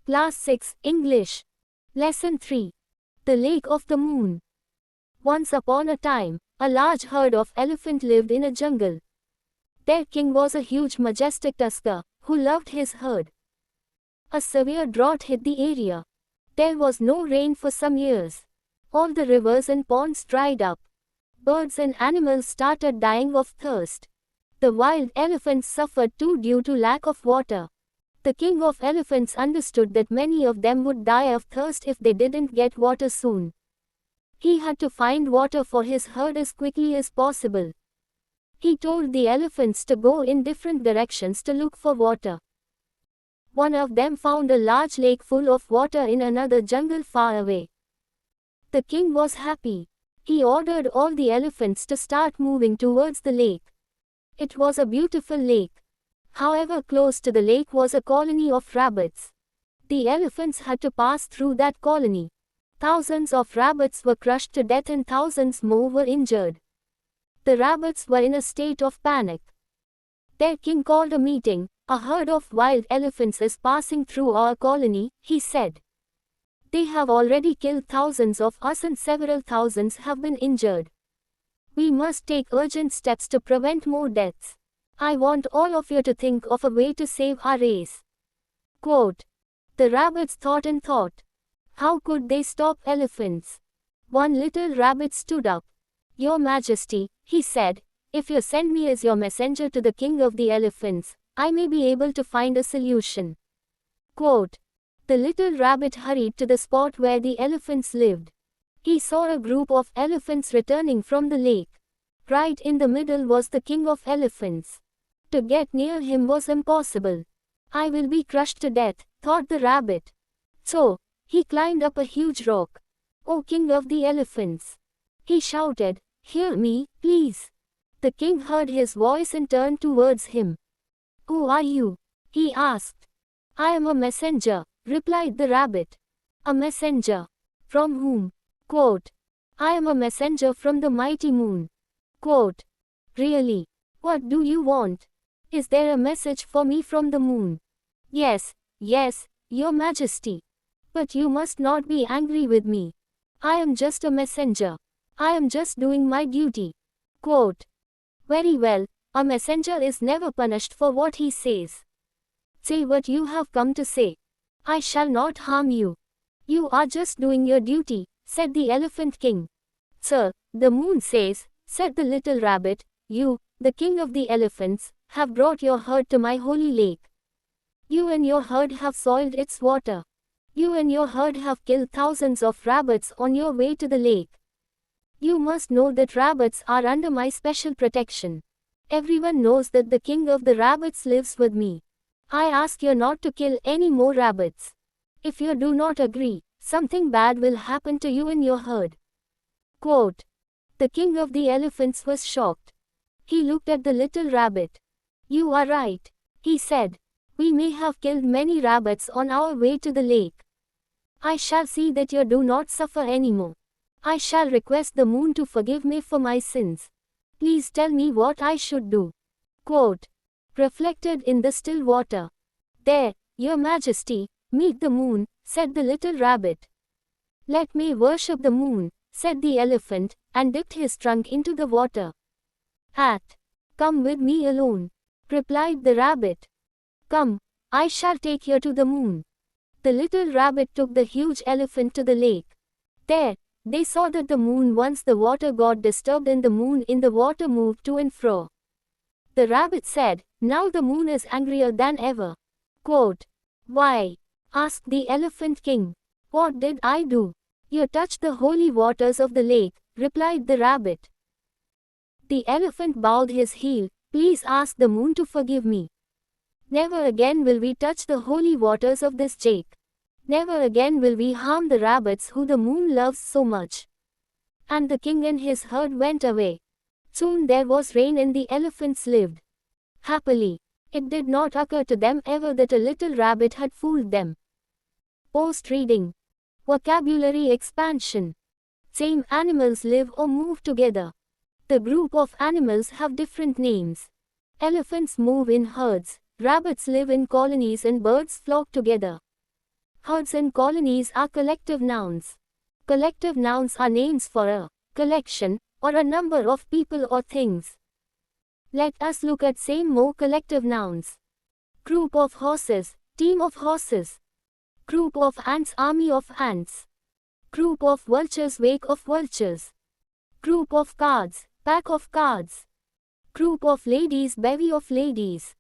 Class 6 English. Lesson 3. The Lake of the Moon. Once upon a time, a large herd of elephants lived in a jungle. Their king was a huge majestic tusker, who loved his herd. A severe drought hit the area. There was no rain for some years. All the rivers and ponds dried up. Birds and animals started dying of thirst. The wild elephants suffered too due to lack of water. The king of elephants understood that many of them would die of thirst if they didn't get water soon. He had to find water for his herd as quickly as possible. He told the elephants to go in different directions to look for water. One of them found a large lake full of water in another jungle far away. The king was happy. He ordered all the elephants to start moving towards the lake. It was a beautiful lake. However, close to the lake was a colony of rabbits. The elephants had to pass through that colony. Thousands of rabbits were crushed to death and thousands more were injured. The rabbits were in a state of panic. Their king called a meeting. "A herd of wild elephants is passing through our colony," he said. "They have already killed thousands of us and several thousands have been injured. We must take urgent steps to prevent more deaths. I want all of you to think of a way to save our race." Quote. The rabbits thought and thought. How could they stop elephants? One little rabbit stood up. "Your Majesty," he said, "if you send me as your messenger to the king of the elephants, I may be able to find a solution." Quote. The little rabbit hurried to the spot where the elephants lived. He saw a group of elephants returning from the lake. Right in the middle was the king of elephants. To get near him was impossible. "I will be crushed to death," thought the rabbit. So, he climbed up a huge rock. "O king of the elephants," he shouted, "hear me, please." The king heard his voice and turned towards him. "Who are you?" he asked. "I am a messenger," replied the rabbit. "A messenger? From whom?" Quote. "I am a messenger from the mighty moon." Quote. "Really? What do you want? Is there a message for me from the moon?" Yes, your Majesty. But you must not be angry with me. I am just a messenger. I am just doing my duty." Quote. "Very well, a messenger is never punished for what he says. Say what you have come to say. I shall not harm you. You are just doing your duty," said the elephant king. "Sir, the moon says," said the little rabbit, "you, the king of the elephants, have brought your herd to my holy lake. You and your herd have soiled its water. You and your herd have killed thousands of rabbits on your way to the lake. You must know that rabbits are under my special protection. Everyone knows that the king of the rabbits lives with me. I ask you not to kill any more rabbits. If you do not agree, something bad will happen to you and your herd." Quote. The king of the elephants was shocked. He looked at the little rabbit. "You are right," he said. "We may have killed many rabbits on our way to the lake. I shall see that you do not suffer anymore. I shall request the moon to forgive me for my sins. Please tell me what I should do." Quote. Reflected in the still water. "There, your Majesty, meet the moon," said the little rabbit. "Let me worship the moon," said the elephant, and dipped his trunk into the water. "Come with me alone," replied the rabbit. "Come, I shall take you to the moon." The little rabbit took the huge elephant to the lake. There, they saw that the moon, once the water got disturbed and the moon in the water moved to and fro. The rabbit said, "Now the moon is angrier than ever." Quote. "Why?" asked the elephant king. "What did I do?" "You touched the holy waters of the lake," replied the rabbit. The elephant bowed his heel. "Please ask the moon to forgive me. Never again will we touch the holy waters of this lake. Never again will we harm the rabbits who the moon loves so much." And the king and his herd went away. Soon there was rain and the elephants lived happily. It did not occur to them ever that a little rabbit had fooled them. Post-reading. Vocabulary expansion. Same animals live or move together. The group of animals have different names. Elephants move in herds, rabbits live in colonies and birds flock together. Herds and colonies are collective nouns. Collective nouns are names for a collection or a number of people or things. Let us look at some more collective nouns. Group of horses, team of horses. Group of ants, army of ants. Group of vultures, wake of vultures. Group of cards, pack of cards. Group of ladies, bevy of ladies.